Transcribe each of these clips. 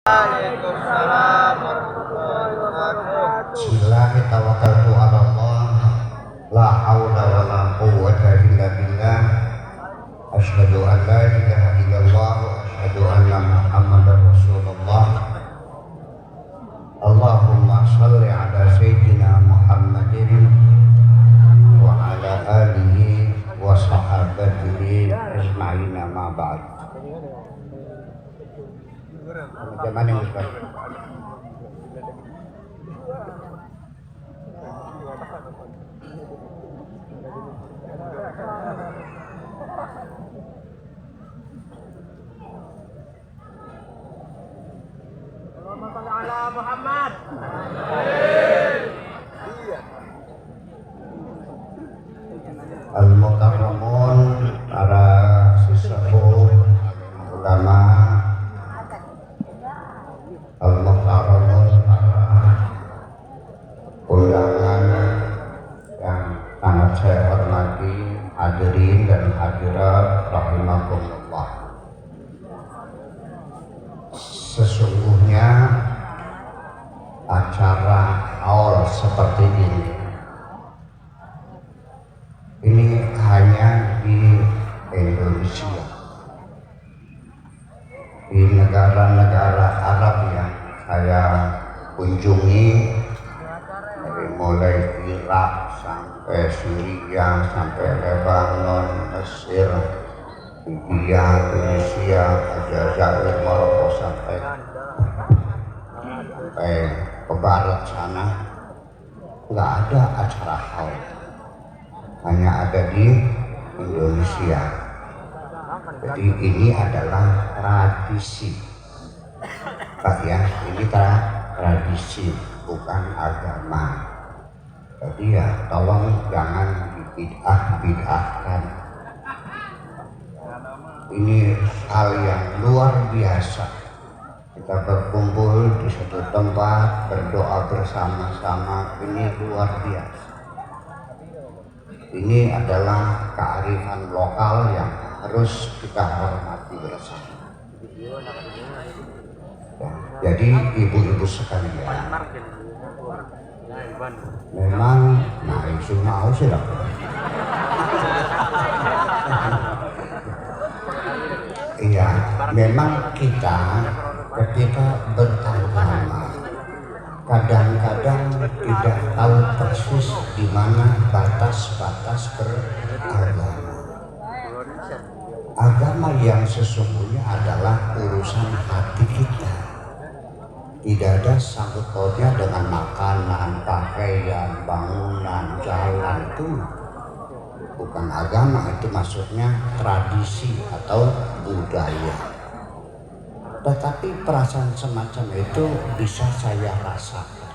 Waalaikumsalam warahmatullahi wabarakatuh. Bismillahirrahmanirrahim. La haula wa la quwwata illa billah. Asyhadu an la ilaha illallah wa asyhadu anna Muhammadar Rasulullah. Allahumma shalli ala sayyidina Muhammadin wa ala alihi wa sahabatihi ajma'in, ma ba'd. Zaman yang Ustaz. Allahumma shalli ala Muhammad. Al-Mukarramun, para sesepuh, ulama, Al-Mukarramun, para undangan yang sangat saya hormati, hadirin dan hadirat rahimakumullah. Sesungguhnya acara haul seperti ini hanya di Indonesia. Di negara-negara Arab yang saya kunjungi, dari mulai Irak sampai Syria, sampai Lebanon, Mesir, Libya, Tunisia, Aljazair, Maroko, sampai ke barat sana, nggak ada acara haul, hanya ada di Indonesia. Jadi ini adalah tradisi, Pak ya, ini tradisi bukan agama. Jadi ya tolong jangan dibid'ah-bid'ahkan. Ini hal yang luar biasa. Kita berkumpul di satu tempat, berdoa bersama-sama, ini luar biasa. Ini adalah kearifan lokal yang harus kita hormati bersama. Ya, jadi ibu-ibu sekalian, memang itu mau sih lah. Iya, memang kita ketika beragama kadang-kadang tidak tahu persis di mana batas-batas beragama. Agama yang sesungguhnya adalah urusan hati kita. Tidak ada sangkut pautnya dengan makanan, pakaian, bangunan, jalan. Itu bukan agama, itu maksudnya tradisi atau budaya. Tetapi perasaan semacam itu bisa saya rasakan.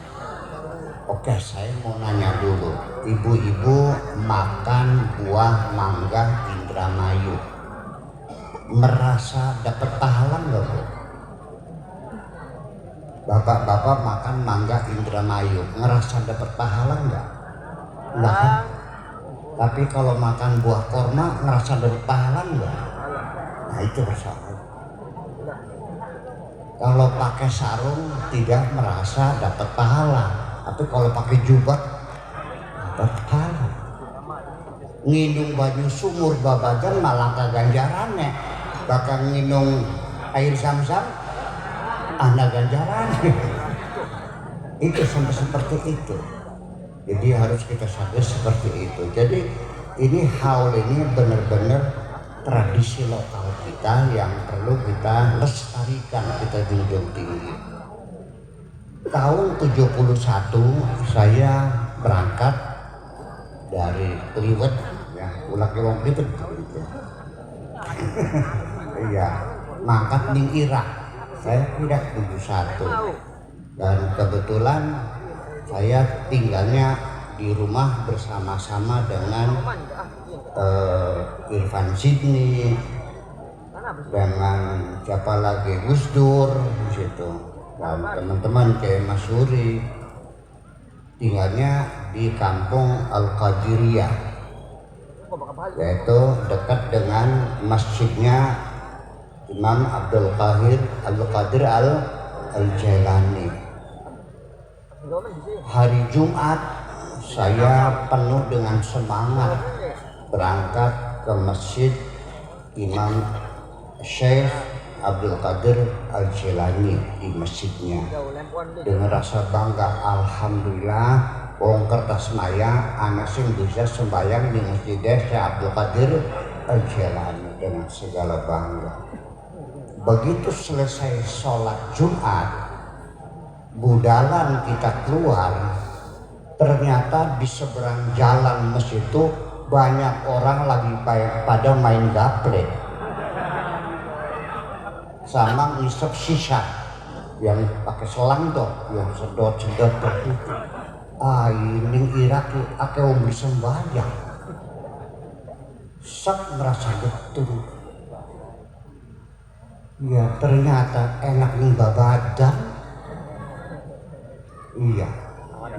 Oke, saya mau nanya dulu, ibu-ibu makan buah mangga Indramayu, merasa dapat pahala nggak Bu? Bapak-bapak makan mangga Indramayu, ngerasa dapat pahala nggak? Enggak kan? Tapi kalau makan buah korma, ngerasa dapat pahala nggak? Nah itu persoalan. Kalau pakai sarung tidak merasa dapat pahala, tapi kalau pakai jubah dapat pahala. Nginum baju sumur babagan malah keganjarannya, bahkan nginum air zam-zam ada ganjarannya. Itu sampai seperti itu. Jadi harus kita sadar seperti itu. Jadi ini haul ini benar-benar tradisi lokal kita yang perlu kita lestarikan, kita junjung tinggi. Tahun 71 saya berangkat dari Kliwet, ya, ulah wong Kliwet gitu. Iya, mangkat ning Irak. Saya pindah 71. Dan kebetulan saya tinggalnya di rumah bersama-sama dengan Irfan Sidney, dengan siapa lagi, Gus Dur di situ, dan teman-teman kayak Mas Suri. Tinggalnya di kampung Al-Qadiriyah, yaitu dekat dengan masjidnya Imam Abdul Qadir Al-Jailani. Hari Jumat saya penuh dengan semangat berangkat ke masjid Imam Syekh Abdul Qadir Al-Jailani di masjidnya dengan rasa bangga. Alhamdulillah wong kertas maya anak sing bisa sembahyang di masjid Syekh Abdul Qadir Al-Jailani dengan segala bangga. Begitu selesai sholat Jumat, budalan kita keluar, ternyata di seberang jalan masjid itu banyak orang lagi pada main gaple sama ngisep sisa yang pakai selang tuh, yang sedot-sedot itu. Ini kira ake umbi sembahyang, sak merasa betul. Ya ternyata enak nih badan.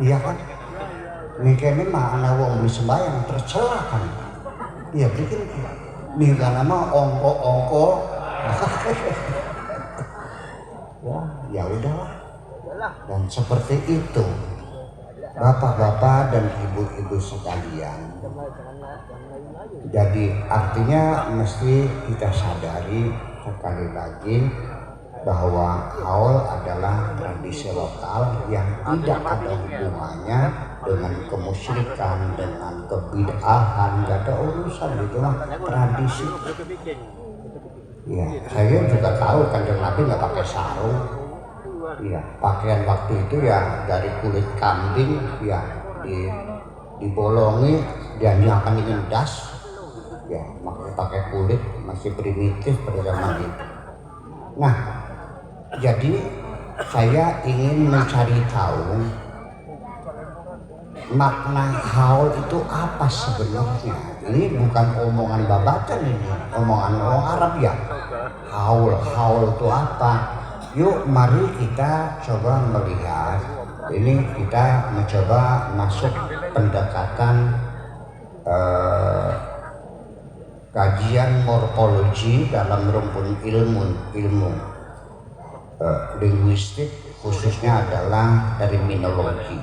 Iya kan? Mikirnya mah anak wong beli sembahyang tercela kan? Iya bikin nih karena mah ongko. Ya udahlah. Dan seperti itu, bapak-bapak dan ibu-ibu sekalian. Jadi artinya mesti kita sadari sekali lagi bahwa haul adalah tradisi lokal yang tidak ada hubungannya dengan kemusyrikan, dengan kebid'ahan, gak ada urusan, itu mah tradisi. Ya, saya juga tahu Kanjeng Nabi nggak pakai sarung. Ya, pakaian waktu itu ya dari kulit kambing, ya dibolongi dan akan ingin das. Ya, makanya pakai kulit, masih primitif pada zaman itu. Nah, jadi saya ingin mencari tahu makna haul itu apa sebenarnya. Ini bukan omongan babacan, ini omongan orang Arab ya. Haul itu apa? Yuk mari kita coba melihat. Ini kita mencoba masuk pendekatan kajian morfologi dalam rumpun ilmu linguistik, khususnya adalah terminologi.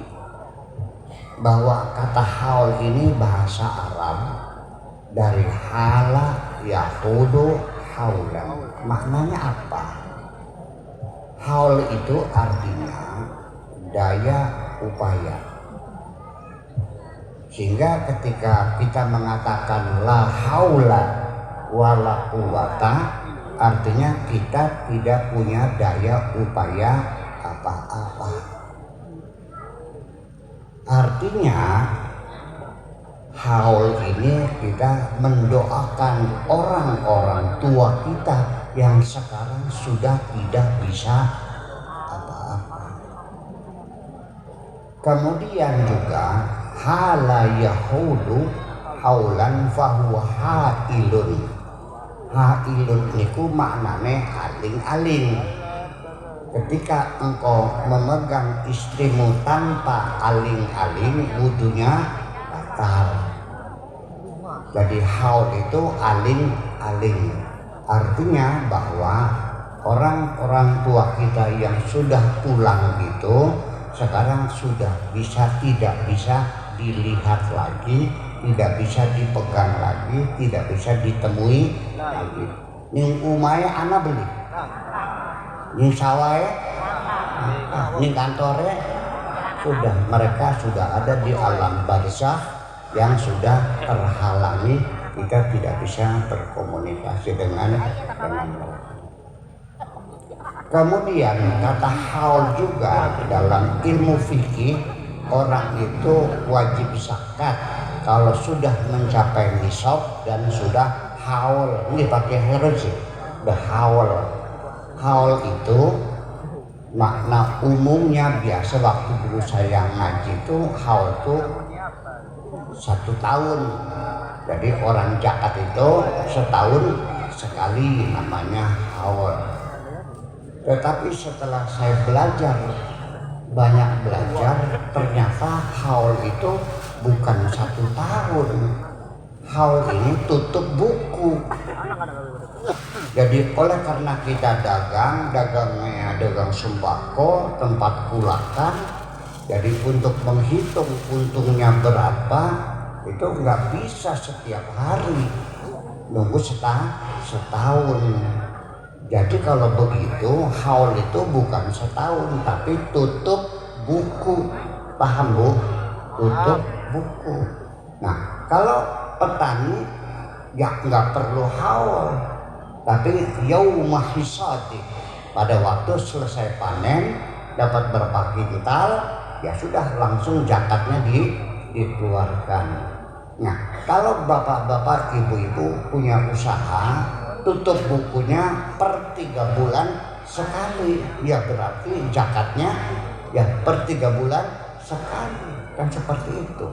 Bahwa kata haul ini bahasa Arab dari hala yahudu haulan. Maknanya apa? Haul itu artinya daya upaya. Sehingga ketika kita mengatakan la haula wala quwata, artinya kita tidak punya daya upaya apa-apa. Artinya haul ini kita mendoakan orang-orang tua kita yang sekarang sudah tidak bisa apa-apa. Kemudian juga hala yahudu haulan fahuwa hailun. Hailun niku maknane aling-aling. Ketika engkau memegang istrimu tanpa aling-aling, wudunya batal. Jadi haul itu aling-aling. Artinya bahwa orang-orang tua kita yang sudah pulang gitu sekarang sudah tidak bisa dilihat lagi, tidak bisa dipegang lagi, tidak bisa ditemui lagi. Ning umahe ana beli, ning sawahe, ning kantore sudah, mereka sudah ada di alam barzakh yang sudah terhalangi, kita tidak bisa berkomunikasi dengan mereka. Kemudian kata haul juga dalam ilmu fikih, orang itu wajib zakat kalau sudah mencapai nisab dan sudah haul. Ini pakai herji, haul. Haul itu makna umumnya biasa waktu dulu saya ngaji itu haul itu 1 tahun. Jadi orang zakat itu setahun sekali namanya haul. Tetapi setelah saya banyak belajar, ternyata haul itu bukan 1 tahun. Haul ini tutup buku. Jadi oleh karena kita dagangnya dagang sembako, tempat kulakan, jadi untuk menghitung untungnya berapa itu nggak bisa setiap hari, nunggu setahun. Jadi kalau begitu haul itu bukan setahun tapi tutup buku, paham Bu? Tutup buku. Nah kalau petani ya nggak perlu haul, tapi yaumah hisadi, pada waktu selesai panen dapat berapa kintal ya sudah langsung zakatnya dikeluarkan. Nah kalau bapak-bapak ibu-ibu punya usaha, tutup bukunya per 3 bulan sekali, ya berarti zakatnya ya per 3 bulan sekali, kan seperti itu.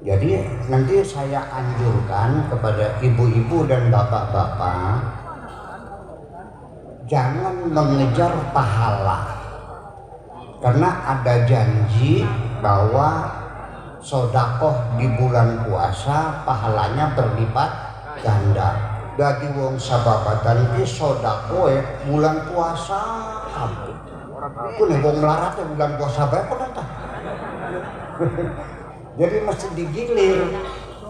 Jadi nanti saya anjurkan kepada ibu-ibu dan bapak-bapak, jangan mengejar pahala, karena ada janji bahwa sodakoh di bulan puasa pahalanya berlipat ganda. Dadi wong sababatan ki sodakoh bulan puasa kabeh. Ku nek wong melarat bulan puasa bae kok tah. Jadi mesti digilir.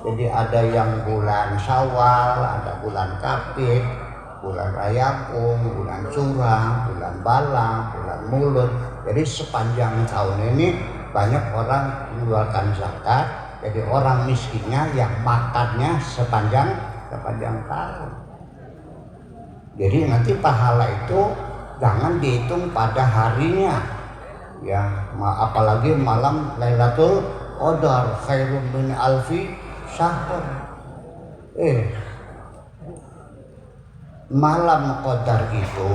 Jadi ada yang bulan Syawal, ada bulan Kapit, bulan Rayakung, bulan Surah, bulan Bala, bulan Mulut. Jadi sepanjang tahun ini banyak orang mengeluarkan zakat. Jadi orang miskinnya yang makannya sepanjang tahun. Jadi nanti pahala itu jangan dihitung pada harinya. Ya, apalagi malam Lailatul Qadar khairun min alfi syahr. Malam Qadar itu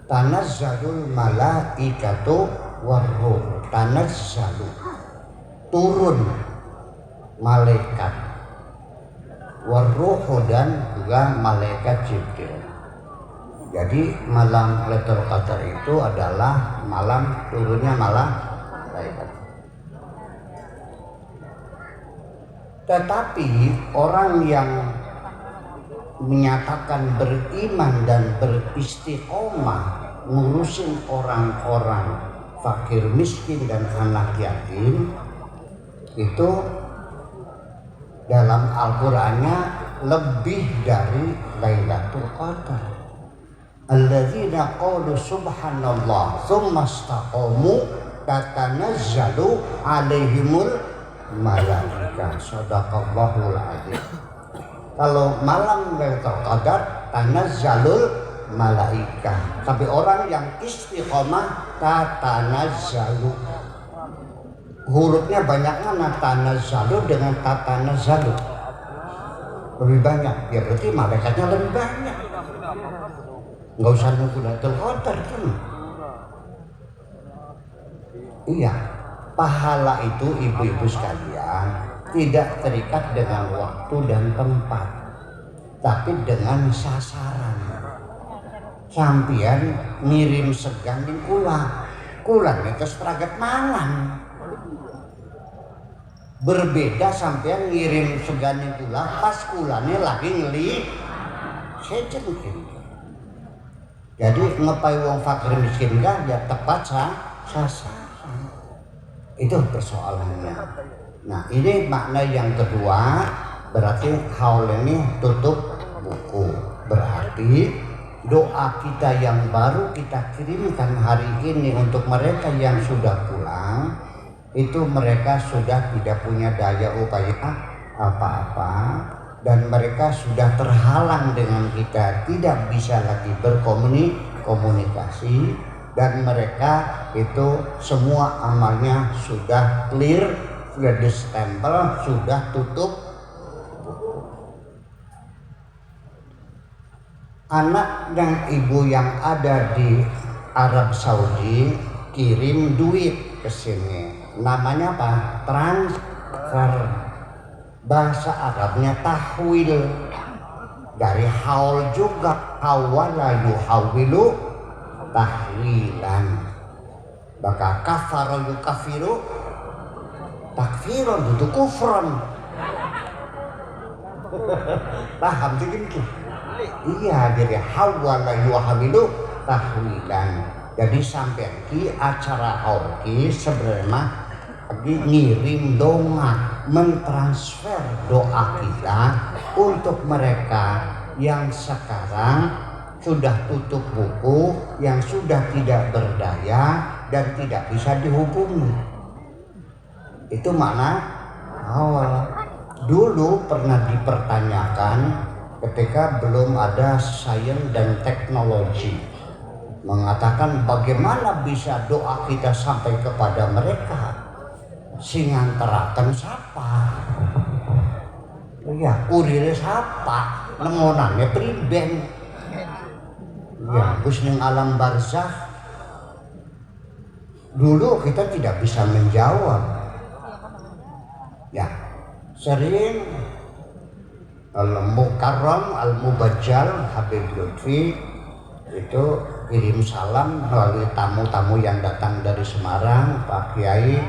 tanazzalul malaikatu warruh, tanazzalu, turun malaikat, warruh dan juga malaikat Jibril. Jadi malam Lailatul Qadar itu adalah malam turunnya malaikat. Tetapi orang yang menyatakan beriman dan beristiqomah ngurusin orang-orang fakir miskin dan anak yatim, itu dalam Al-Qur'annya lebih dari Lailatul Qadar. Alladzina qalu subhanallah tsumma istaqamu tatanazzalu alaihimul malaikah. Shadaqallahul adzim. Kalau malam Lailatul Qadar tanazzalul malaikah. Tapi orang yang istiqomah tatanazzalu. Hurufnya banyak mana tanazzalu dengan tatanazzalu? Lebih banyak. Ya berarti malaikatnya lebih banyak. Nggak usah nunggu Lailatul Qadar kan. Iya, pahala itu ibu-ibu sekalian tidak terikat dengan waktu dan tempat, tapi dengan sasaran. Sampian ngirim segan di kulan itu seragat malam. Berbeda sampian ngirim segan di pas kulannya lagi ngeli sejen mungkin. Jadi ngepai wong fakir miskin kan ya tepat sasaran. Itu persoalannya. Nah ini makna yang kedua, berarti haul ini tutup buku. Berarti doa kita yang baru kita kirimkan hari ini untuk mereka yang sudah pulang, itu mereka sudah tidak punya daya upaya apa-apa. Dan mereka sudah terhalang dengan kita, tidak bisa lagi berkomunikasi, dan mereka itu semua amalnya sudah clear, sudah distempel, sudah tutup. Anak dan ibu yang ada di Arab Saudi kirim duit ke sini, namanya apa? Transfer. Bahasa Arabnya tahwil, dari haul juga, hawala yuhawilu tahwilan. Maka kafara yukafiru takfiron, itu kufron. Paham sih gitu? Iya, jadi hawala yuhamilu tahwilan. Jadi sampai ki acara oki sebenarnya lagi ngirim doa, mentransfer doa kita untuk mereka yang sekarang sudah tutup buku, yang sudah tidak berdaya dan tidak bisa dihubungi. Itu makna awal. Dulu pernah dipertanyakan ketika belum ada sains dan teknologi, mengatakan bagaimana bisa doa kita sampai kepada mereka. Sing nganteraken siapa? Ya, kurirnya siapa? Nemonannya priben. Ya, Gus ning alam barzah. Dulu kita tidak bisa menjawab. Ya, sering Al-Mukarram Al-Mubajjal Habib Lutfi itu kirim salam melalui tamu-tamu yang datang dari Semarang. Pak Kiai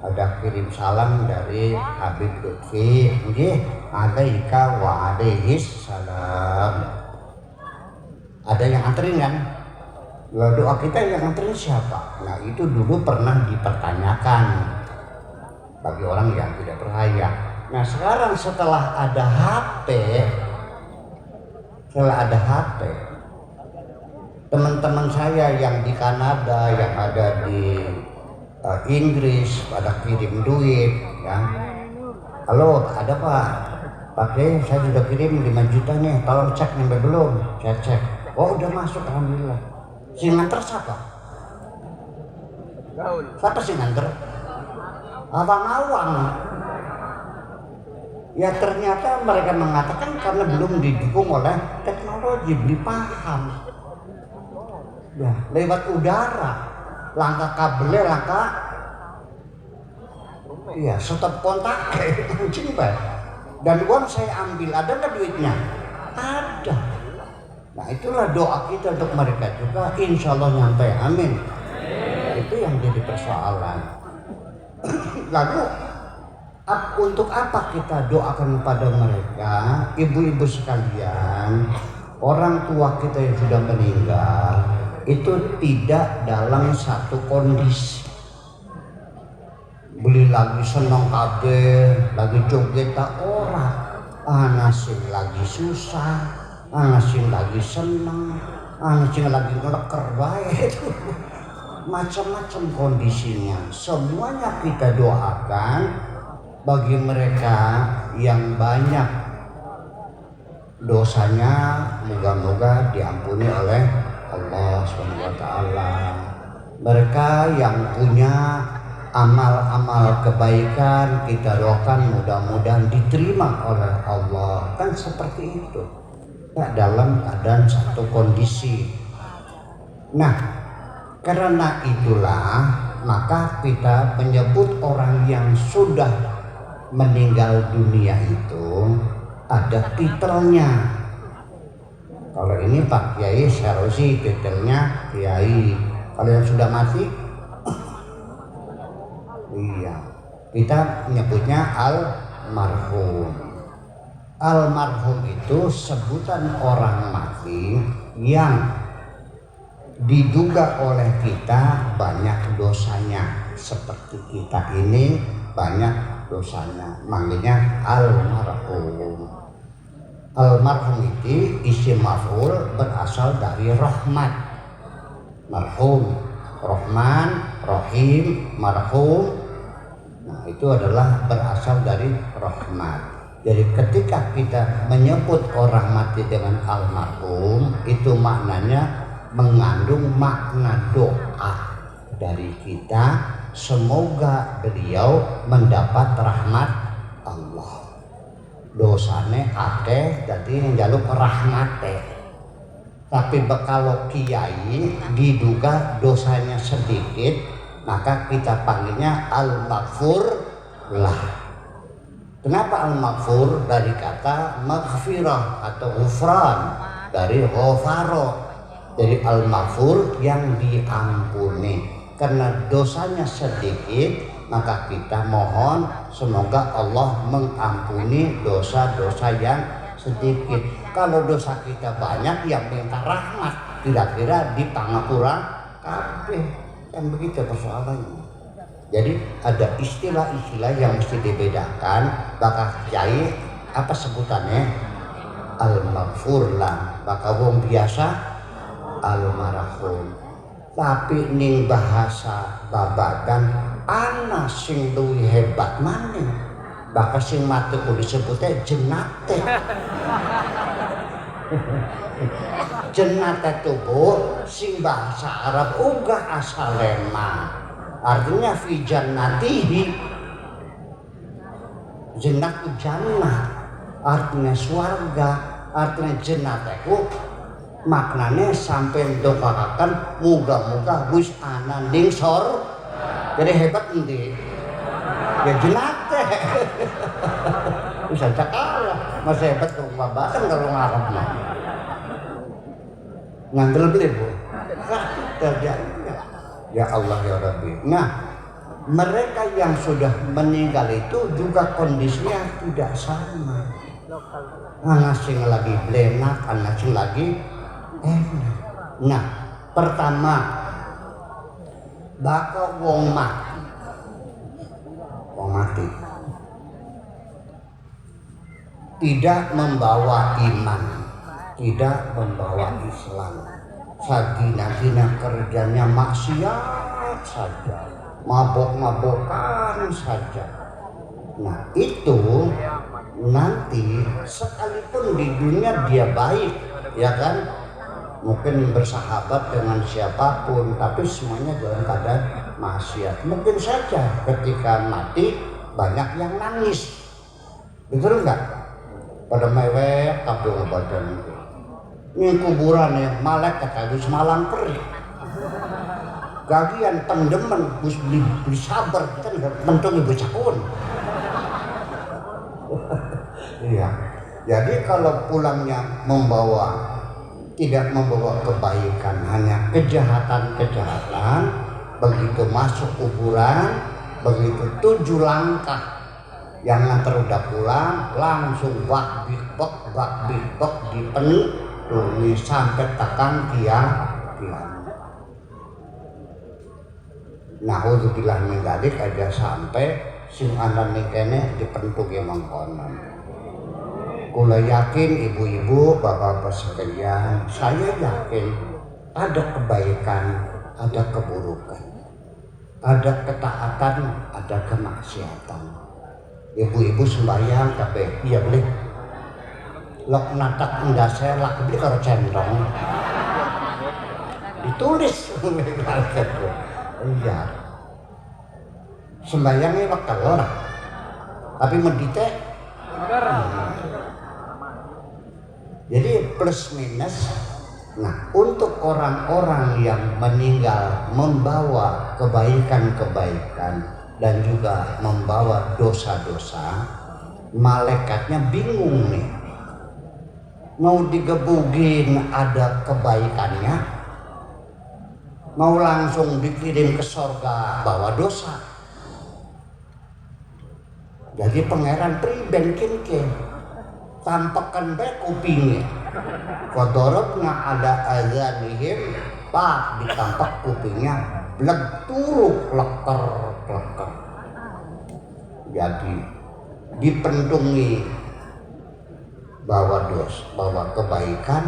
ada kirim salam dari Habib Lutfi, nggih, alaika wa alaihis salam. Ada yang anterin kan? Lalu doa kita yang anterin siapa? Nah, itu dulu pernah dipertanyakan bagi orang yang tidak berhaya. Nah, sekarang setelah ada HP, teman-teman saya yang di Kanada, yang ada di Inggris pada kirim duit, ya. Halo, ada Pak? Pakai, saya sudah kirim 5 juta nih, tolong cek sampai belum? Saya cek. Oh, udah masuk, alhamdulillah. Si nganter siapa? Siapa si nganter? Awang-awang. Ya ternyata mereka mengatakan karena belum didukung oleh teknologi, belum paham. Ya, lewat udara, langkah kabelnya, langkah, iya, stop kontak, anjing Pak. Dan uang saya ambil, ada nggak duitnya? Ada. Nah, itulah doa kita untuk mereka juga, insya Allah nyampe, amin. Itu yang jadi persoalan. Lalu untuk apa kita doakan kepada mereka, ibu-ibu sekalian, orang tua kita yang sudah meninggal itu tidak dalam satu kondisi. Beli lagi senang kabeh, lagi joget tak ora, anasin lagi susah, anasin lagi senang, anasin lagi ngeleker baik. Macam-macam kondisinya. Semuanya kita doakan bagi mereka yang banyak dosanya, moga-moga diampuni oleh Allah SWT. Mereka yang punya amal-amal kebaikan kita doakan mudah-mudahan diterima oleh Allah. Kan seperti itu, ya, dalam keadaan satu kondisi. Nah, karena itulah maka kita menyebut orang yang sudah meninggal dunia itu ada titelnya. Kalau ini Pak Kiai Sarosi titelnya Kiai. Kalau yang sudah mati, iya, kita menyebutnya almarhum. Almarhum itu sebutan orang mati yang diduga oleh kita banyak dosanya, seperti kita ini banyak dosanya, makanya almarhum. Almarhum itu isim maf'ul berasal dari rahmat, marhum, rahman, rahim, marhum. Nah, itu adalah berasal dari rahmat. Jadi ketika kita menyebut orang mati dengan almarhum, itu maknanya mengandung makna doa dari kita, semoga beliau mendapat rahmat Allah. Dosane akeh jadi njaluk rahmate. Tapi kalau kiai diduga dosanya sedikit, maka kita panggilnya al-maghfur lah. Kenapa al-maghfur? Dari kata maghfirah atau ghufran, dari ghafaro. Jadi al-maghfur yang diampuni. Karena dosanya sedikit, maka kita mohon semoga Allah mengampuni dosa-dosa yang sedikit. Kalau dosa kita banyak yang minta rahmat, kira-kira di pangapura kabeh, kan begitu persoalannya. Jadi ada istilah-istilah yang mesti dibedakan. Bakal kiai apa sebutannya? Al-maghfur lah, bakal wong biasa al-marhum. Tapi ning bahasa babagan ana sing luwih hebat maneh. Bakal sing mati ku disebutnya jenate. Jenate tubuh sing bahasa Arab uga asalema. Artinya fi jannatihi. Jannatu jannah artinya swarga, artinya jennateku maknanya sampai ndongakaken muga-muga wis ana ning sor. Jadi hebat endi? Ya jenate. Bisa cakalah, masih hebat kok babakan kalau ngarep mah. Ngandel beli Bu. Terjadi. Ya Allah ya Rabbi. Nah, mereka yang sudah meninggal itu juga kondisinya tidak sama. Anak sing lagi blenak, anak sing lagi enak. Nah, pertama bakal wong mati tidak membawa iman, tidak membawa Islam. Sagina-gina kerjanya maksiat saja, mabok-mabokan saja. Nah itu nanti sekalipun di dunia dia baik, ya kan, mungkin bersahabat dengan siapapun, tapi semuanya dalam keadaan maksiat. Mungkin saja ketika mati banyak yang nangis, betul nggak? Pada mewek tapi badan itu. Ini kuburan ya, malaikat habis malang perih. Gagian pendemen harus beli sabar, kita nggak pentung ibu cakun. Iya. Jadi kalau pulangnya tidak membawa kebaikan, hanya kejahatan-kejahatan, begitu masuk kuburan, begitu 7 langkah yang nganter udah pulang, langsung bak bik dipenuhi sampai tekan tiang. Nauzubillah min dzalik aja sampai sing anan kene dipentuki mangkonan. Kula yakin ibu-ibu, bapak-bapak sekalian, saya yakin ada kebaikan, ada keburukan, ada ketaatan, ada kemaksiatan. Ibu-ibu sembahyang kabeh, iya boleh. Lok natak endase lak beli karo centong. Ditulis iya. Sembahyangnya bakal ora. Tapi mendite. Jadi plus minus. Nah, untuk orang-orang yang meninggal membawa kebaikan-kebaikan dan juga membawa dosa-dosa, malaikatnya bingung nih. Mau digebugin ada kebaikannya, mau langsung dikirim ke surga bawa dosa. Jadi pangeran priben kinke tampakan bae kupingnya. Kodorotna ada azanihim, pak ditampak kupingnya bleg turuk leker. Jadi dipentungi bawa kebaikan,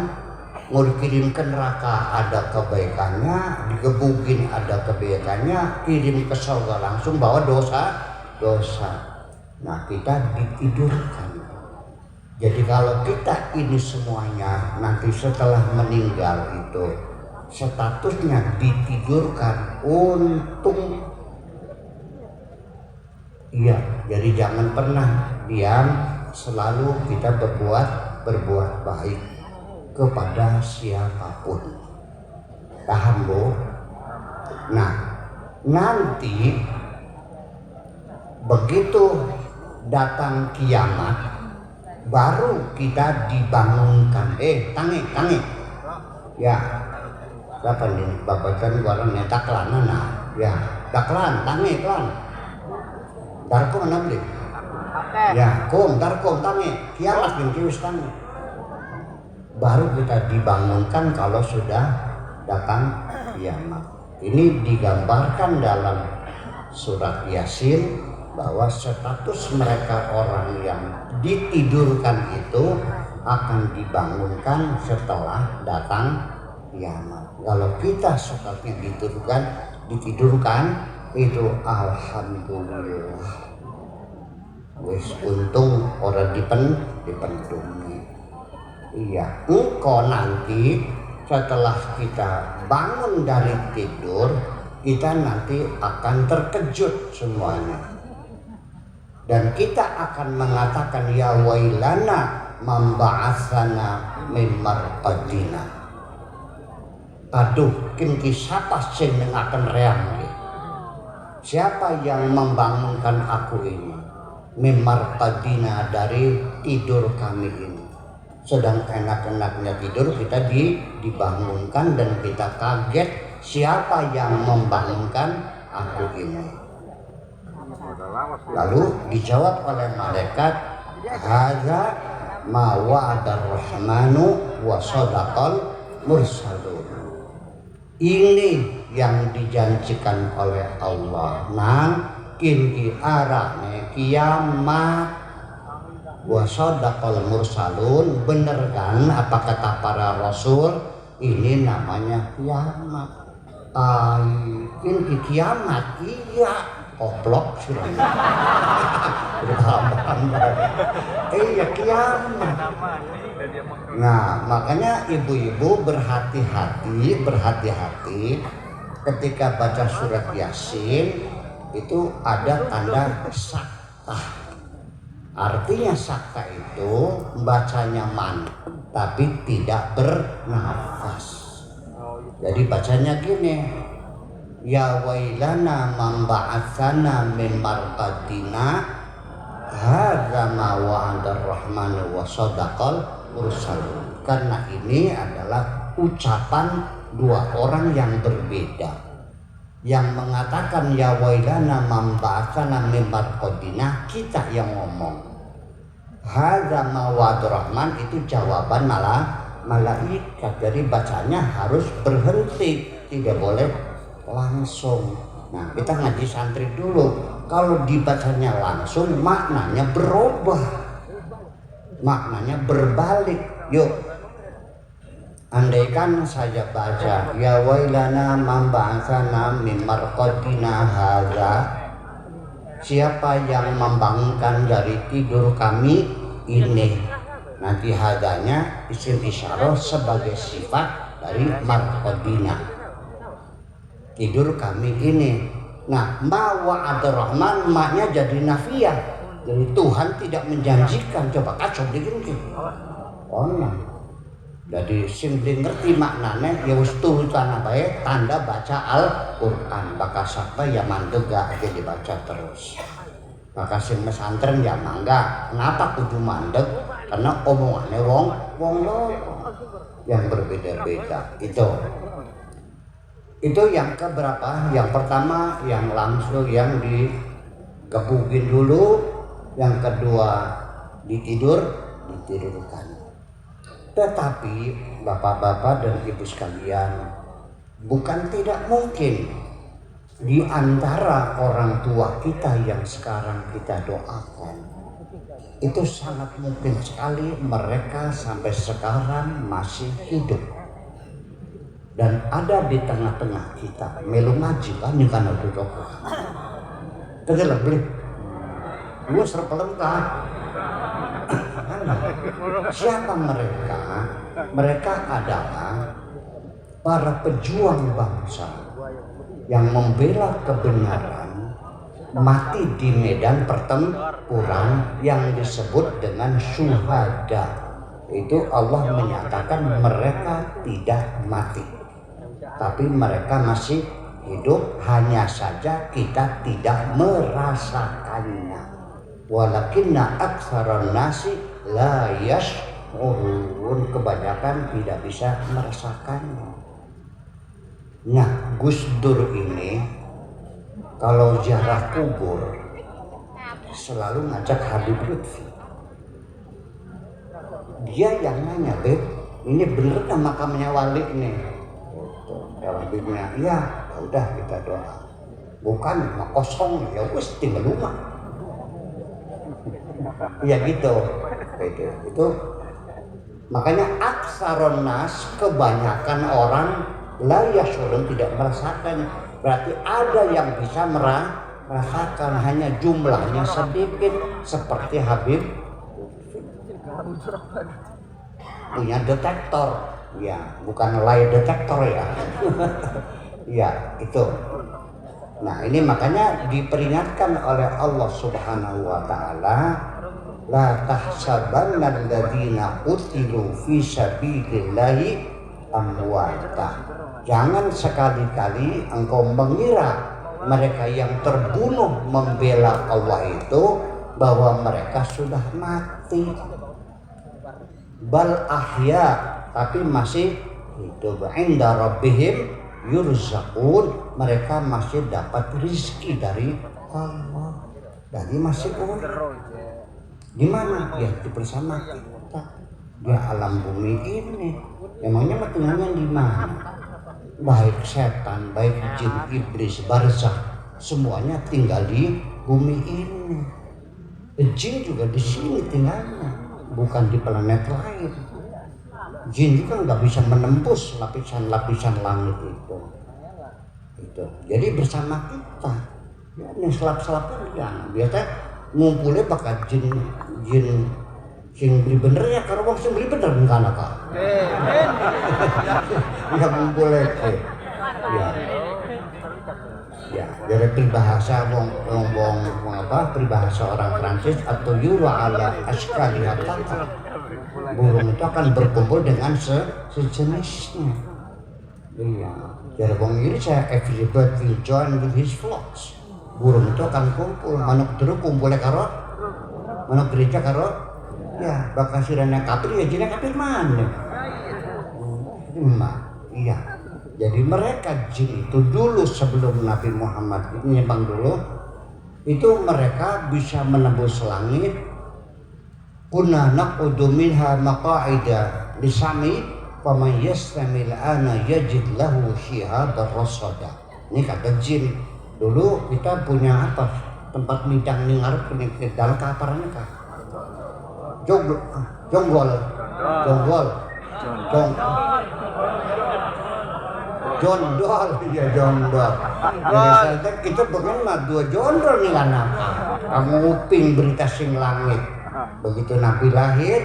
mau dikirim ke neraka ada kebaikannya, digebugin ada kebaikannya, kirim ke surga langsung bawa dosa. Nah kita ditidurkan. Jadi kalau kita ini semuanya nanti setelah meninggal itu statusnya ditidurkan, untung. Iya, jadi jangan pernah diam, selalu kita berbuat baik kepada siapapun. Paham Bu? Nah, nanti begitu datang kiamat baru kita dibangunkan. Tangi. Ya. Siapa nih? Bapak kan orang nyetak lana nah. Ya, daklan, tangi klan. Darko mana beli? Oke. Ya, darkom tami, kiamat yang kius tami. Baru kita dibangunkan kalau sudah datang kiamat. Ini digambarkan dalam surat Yasin bahwa status mereka orang yang ditidurkan itu akan dibangunkan setelah datang kiamat. Kalau kita statusnya ditidurkan itu alhamdulillah. Wis untung orang dipendungi. Iya, engkau nanti setelah kita bangun dari tidur, kita nanti akan terkejut semuanya. Dan kita akan mengatakan ya wailana mamba'atsana min marqadina. Aduh, kinki siapa sing akan reang? Siapa yang membangunkan aku ini? Mimar kadina dari tidur kami ini. Sedang enak-enaknya tidur kita dibangunkan dan kita kaget siapa yang membangunkan aku ini. Lalu dijawab oleh malaikat, hadza ma wa'adar rahmanu wa sadaqal mursalun. Ini yang dijanjikan oleh Allah nang kini arahnya kiamat wa sadaqal mursalun. Bener kan apa kata para rasul, ini namanya kiamat. Kini kiamat iya koplok sih. Iya kiamat. Nah makanya ibu-ibu berhati-hati ketika baca surat Yasin itu ada tanda sakta. Artinya sakta itu bacanya man tapi tidak bernafas. Jadi bacanya gini, ya wailana mamba'atsana min marqadina hadza ma wa'adar rahmanu wa sadaqal mursalun. Karena ini adalah ucapan dua orang yang berbeda. Yang mengatakan ya wailana mamba'atsana min marqadina kita yang ngomong. Hadza ma wa'adur rahman itu jawaban malaikat. Jadi bacanya harus berhenti, tidak boleh langsung. Nah kita ngaji santri dulu, kalau dibacanya langsung maknanya berubah, maknanya berbalik. Yuk, andaikan saya baca ya wailana mamba'atsana min marqadina hadza, siapa yang membangunkan dari tidur kami ini. Nanti hadanya isim isyarah sebagai sifat dari marqadina, tidur kami ini. Nah, ma wa'adur rahman maknya jadi nafiyah. Jadi Tuhan tidak menjanjikan. Coba kacau dikit. Oh nah. Jadi simply ngerti maknanya ya wis tulisan bae tanda baca Al-Qur'an. Bakal siapa ya mandega aja dibaca terus. Bakal sing mesantren ya mangga. Kenapa kudu mandeg? Karena omongannya wong lo yang berbeda-beda. Itu yang keberapa? Yang pertama yang langsung yang digebugin dulu, yang kedua ditidurkan. Tetapi bapak-bapak dan ibu sekalian, bukan tidak mungkin di antara orang tua kita yang sekarang kita doakan, itu sangat mungkin sekali mereka sampai sekarang masih hidup. Dan ada di tengah-tengah kita melu ngaji kan yang kana duduk. Tegel beli. Lu serpelem ka. Siapa mereka? Mereka adalah para pejuang bangsa yang membela kebenaran, mati di medan pertempuran yang disebut dengan syuhada. Itu Allah menyatakan mereka tidak mati, tapi mereka masih hidup, hanya saja kita tidak merasakannya. Walakinna aktsaran nasi la yash'urun, kebanyakan tidak bisa merasakannya. Nah, Gus Dur ini kalau ziarah kubur selalu ngajak Habib Lutfi. Dia yang nanya, Beb, ini bener kan makamnya Wali nih? Kalau Habibnya, iya, ya udah kita doa. Bukan, mah kosong, ya wis tinggal rumah. Ya gitu. Itu makanya aksaron nas, kebanyakan orang la yasyurun, tidak merasakan. Berarti ada yang bisa merasakan, hanya jumlahnya sedikit, seperti Habib punya detektor, ya bukan lie detektor ya. Ya itu. Nah ini makanya diperingatkan oleh Allah Subhanahu wa Ta'ala, la tahsabanna alladziina qutilu fi sabilillahi amwata. Jangan sekali-kali engkau mengira mereka yang terbunuh membela Allah itu bahwa mereka sudah mati. Bal ahya, tapi masih hidup. Inda rabbihim yurzaqun, mereka masih dapat rezeki dari Allah. Jadi masih urip. Gimana? Ya bersama kita di alam bumi ini. Emangnya tinggalnya di mana? Baik setan, baik jin, iblis, barzakh, semuanya tinggal di bumi ini. Jin juga di sini tinggalnya, bukan di planet lain. Jin juga nggak bisa menembus lapisan-lapisan langit itu. Jadi bersama kita. Ya, yang selap-selapan ya. Biasa ngumpulnya pakai jin sing beli bener ya, kalau wong sing beli bener enggak ana Kak. Ya ngumpulnya. Ya, dari peribahasa wong peribahasa orang Prancis atau yura ala ashkalihatan. Burung itu akan berkumpul dengan sejenisnya. Iya, dari wong ini saya every bird will join with his flocks. Burung itu akan kumpul, manuk terus kumpulnya karo manuk gereja karo ya bakal sirene kapir ya jine kapir mana? Iya. Jadi mereka jin itu dulu sebelum Nabi Muhammad menyembah dulu itu mereka bisa menembus langit. Kunna naqudu minha maqa'ida lisami faman yastamil ana yajid lahu shihaban rasada. Ini kata jin. Dulu kita punya apa? Tempat midang ning ngarep ke dalam kaparannya Kak. Jonggol. Jondol, ya jondol. Jadi kita bagaimana dua jondol nih anak. Kamu uping berita sing langit. Begitu Nabi lahir,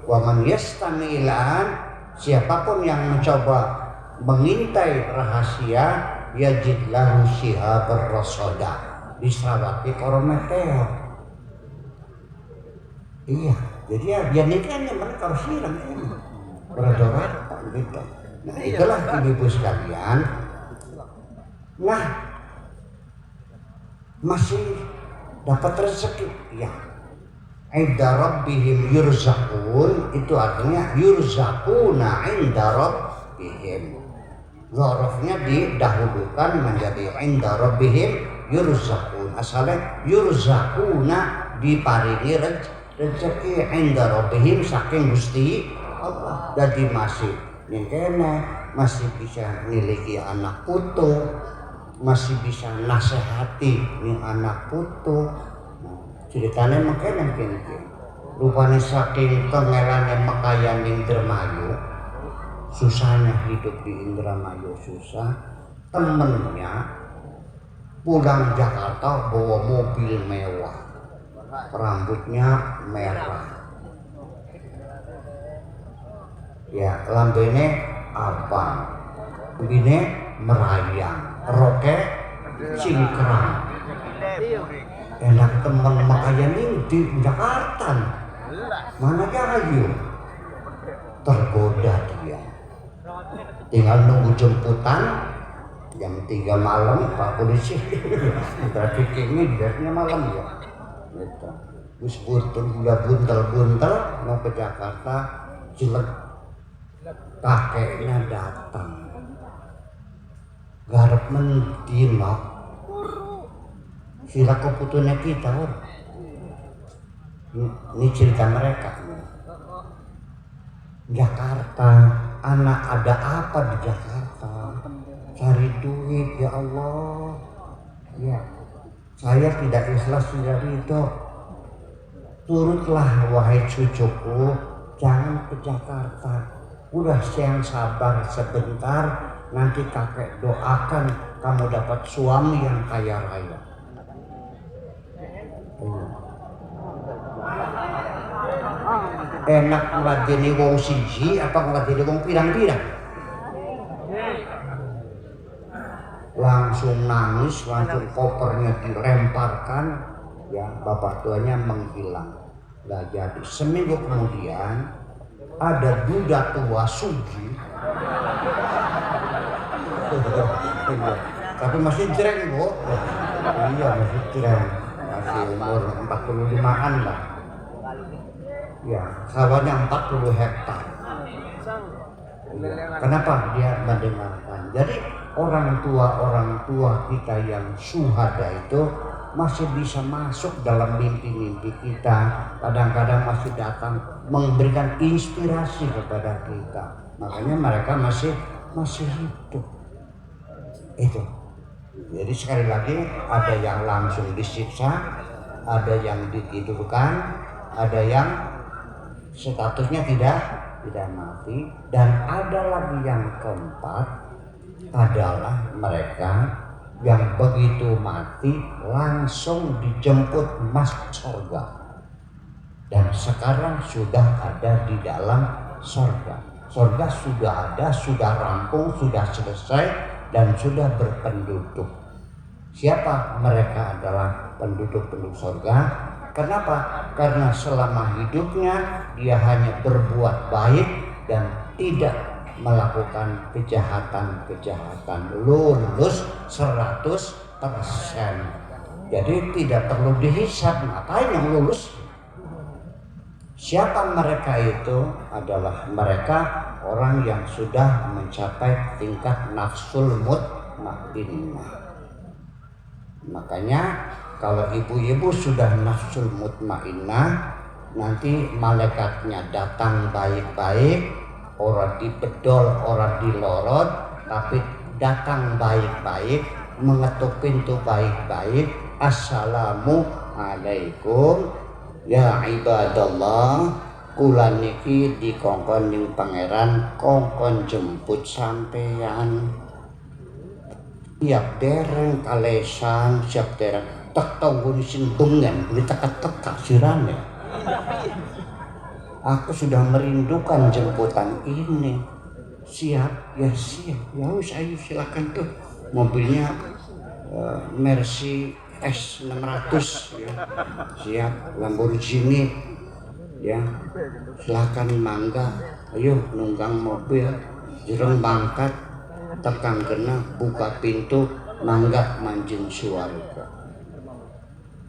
wa man yastami ilan, siapapun yang mencoba mengintai rahasia, yajid lahu shihabar rasada, disrawati karo meteor. Iya, jadi ya biar nikah mereka harus siram ini. Berdoa gitu. Nah itulah ibu-ibu sekalian. Nah masih dapat rezeki ya. Inda rabbihim yurzaqun, itu artinya yurzaquna inda rabbihim. Zorofnya didahulukan menjadi inda rabbihim yurzaqun. Asalnya yurzaquna, diparingi rezeki inda rabbihim saking Gusti Allah. Jadi masih kene masih bisa miliki anak putu, masih bisa nasihati nih anak putu. Ceritanya makanya kene rupanya saking kengelane mekayan Indramayu, susahnya hidup di Indramayu susah. Temennya pulang Jakarta bawa mobil mewah, rambutnya merah. Ya, lambene abang, begini merayang, roke singkrang. Enak teman makanya ini di Jakarta, mana ayu, tergoda dia. Tinggal nunggu jemputan jam 3 malam Pak Polisi. Berarti ini datanya malam ya. Gitu. Terus buntel mau ke Jakarta, jelek. Kakeknya datang, garap mentinok, sila keputune kita, Ini cerita mereka. Jakarta, anak ada apa di Jakarta? Cari duit, ya Allah. Ya, saya tidak ikhlas dari itu. Turutlah wahai cucuku, jangan ke Jakarta. Udah yang sabar sebentar, nanti kakek doakan kamu dapat suami yang kaya raya. Enak ngeladeni wong siji apa ngeladeni wong pirang-pirang? Langsung nangis, langsung kopernya dilemparkan, ya bapak tuanya menghilang. Nah, jadi seminggu kemudian ada duda tua sugi, tapi masih jreng bu. Iya masih jreng, masih umur 45-an lah. Ya, sawahnya 40 hektar. Ya. Kenapa dia mendengarkan? Jadi orang tua kita yang syuhada itu masih bisa masuk dalam mimpi-mimpi kita. Kadang-kadang masih datang memberikan inspirasi kepada kita. Makanya mereka masih hidup. Itu. Jadi sekali lagi ada yang langsung disiksa, ada yang ditidurkan, ada yang statusnya tidak mati, dan ada lagi yang keempat adalah mereka yang begitu mati langsung dijemput masuk surga dan sekarang sudah ada di dalam surga. Surga sudah ada, sudah rampung, sudah selesai dan sudah berpenduduk. Siapa mereka? Adalah penduduk-penduduk surga. Kenapa? Karena selama hidupnya dia hanya berbuat baik dan tidak melakukan kejahatan. Lulus 100%. Jadi tidak perlu dihisab. Ngapain yang lulus? Siapa mereka itu? Adalah mereka orang yang sudah mencapai tingkat nafsul mutmainnah. Makanya kalau ibu-ibu sudah nafsul mutmainnah, nanti malaikatnya datang baik-baik, orang dibedol, orang dilorot, tapi datang baik-baik, mengetuk pintu baik-baik. Assalamualaikum ya ibadallah, kula niki dikongkon ning pangeran kongkon jemput sampean. Siap dereng kalesan, siap dereng tek tongguni sin bengen, beli teka-teka sirane. Aku sudah merindukan jemputan ini. Siap, ya siap. Ya wis ayo silakan tuh. Mobilnya Mercy S600 ya. Siap, Lamborghini ya. Silakan mangga. Ayo nunggang mobil, jereng bangkat, tekan kena buka pintu, mangga manjing suarga.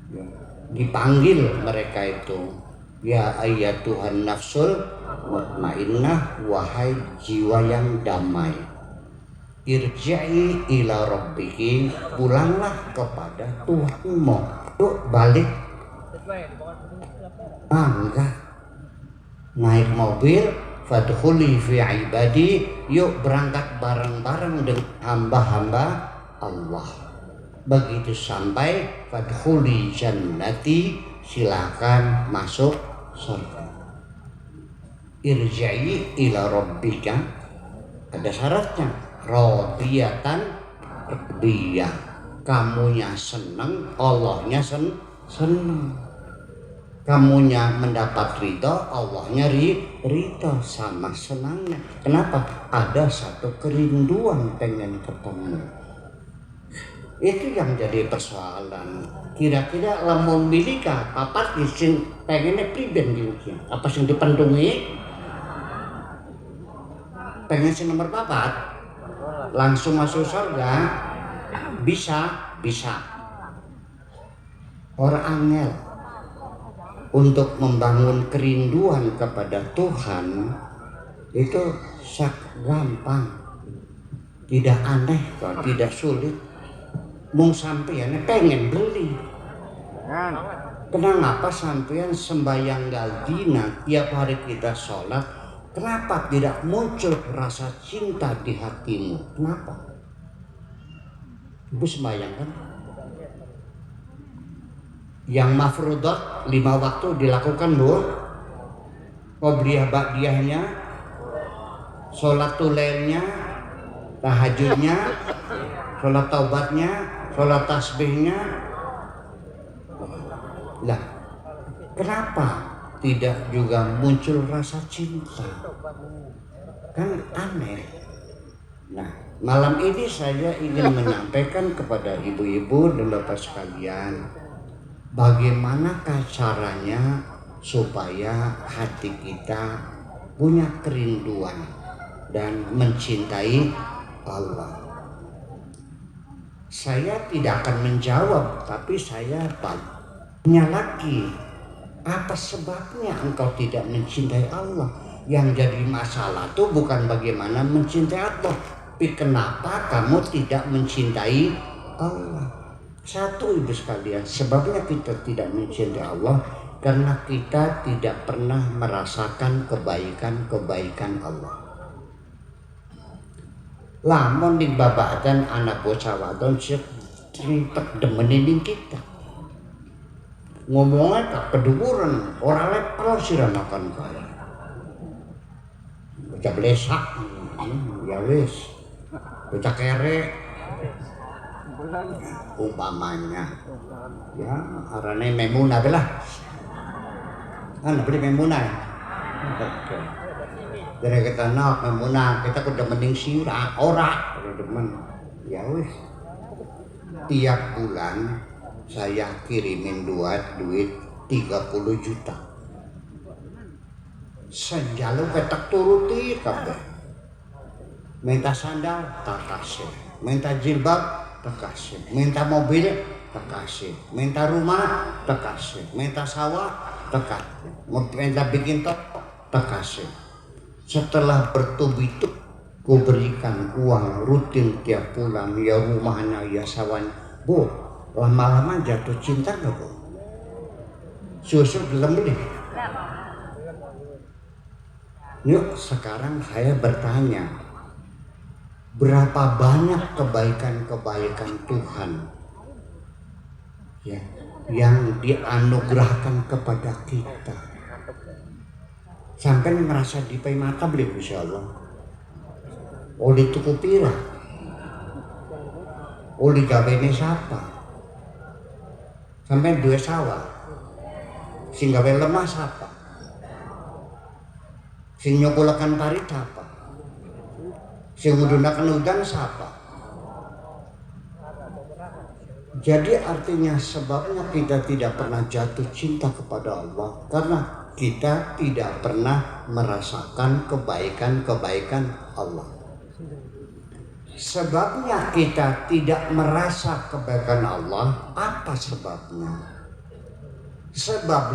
Ya. Dipanggil mereka itu. Ya ayyatuhan nafsul mutmainnah, wahai jiwa yang damai. Irja'i ila rabbiki, pulanglah kepada Tuhanmu. Yuk balik. Mangga. Naik mobil, fadkhuli fi ibadi, yuk berangkat bareng-bareng dengan hamba-hamba Allah. Begitu sampai fadkhuli jannati, silakan masuk surga. Irja'i ila rabbika, ada syaratnya, radiyatan radiyah, kamunya senang, Allahnya senang. Kamunya mendapat ridho, Allahnya ridho, sama senangnya. Kenapa? Ada satu kerinduan pengen ketemu. Itu yang jadi persoalan. Kira-kira lamun milika papat isin pengennya priben gitu. Apa sing dipendungi? Pengen si nomor papat langsung masuk surga? Bisa. Orang angel untuk membangun kerinduan kepada Tuhan itu gampang, tidak aneh kok, tidak sulit. Mung sampeyan pengen beli, Kenapa sampean sembahyang galdina tiap hari kita sholat, kenapa tidak muncul rasa cinta di hatimu? Kenapa? Ibu sembahyang kan? Yang mafruḍat 5 waktu dilakukan Bu. Qobliyah ba'diyahnya, sholatul lailnya, tahajudnya, sholat taubatnya, sholat tasbihnya. Lah, kenapa tidak juga muncul rasa cinta? Kan aneh. Nah, malam ini saya ingin menyampaikan kepada ibu-ibu dan bapak sekalian, bagaimanakah caranya supaya hati kita punya kerinduan dan mencintai Allah. Saya tidak akan menjawab, tapi saya tanya lagi, apa sebabnya engkau tidak mencintai Allah? Yang jadi masalah itu bukan bagaimana mencintai Allah, tapi kenapa kamu tidak mencintai Allah? Satu ibu sekalian, sebabnya kita tidak mencintai Allah karena kita tidak pernah merasakan kebaikan-kebaikan Allah. Lamun di babakan anak bocah wadon cerita demenin kita. Ngomongnya tak kedukuran, orang lepel siranakan kaya. Baca blesak, ya wis. Baca kere, umpamanya. Ya, arane Memunah belah. Beli Memunah. Dari kita nak Memunah, kita kudu mending sirah, ora, demen. Ya wis. Tiap bulan saya kirimin duit 30 juta. Senjalu ketak turuti kabeh. Minta sandal tak kasih, minta jilbab tak kasih, minta mobil tak kasih, minta rumah tak kasih, minta sawah tak kasih, minta bikin toko tak kasih. Setelah bertubi-tubi ku berikan uang rutin tiap bulan, ya rumahnya, ya sawahnya. Bu, lama-lama jatuh cinta gak Bu? Susu gelem beli. Yuk sekarang saya bertanya, berapa banyak kebaikan-kebaikan Tuhan ya, yang dianugerahkan kepada kita? Sampai merasa dipai mata beli Insya Allah. Oli tuku pira, oli gawene siapa? Sampai dua sawah, sing gawe lemah siapa? Sing nyokolakan parit apa? Sing ngudundakan udan siapa? Jadi artinya sebabnya kita tidak pernah jatuh cinta kepada Allah karena kita tidak pernah merasakan kebaikan-kebaikan Allah. Sebabnya kita tidak merasa kebaikan Allah, apa sebabnya? Sebabnya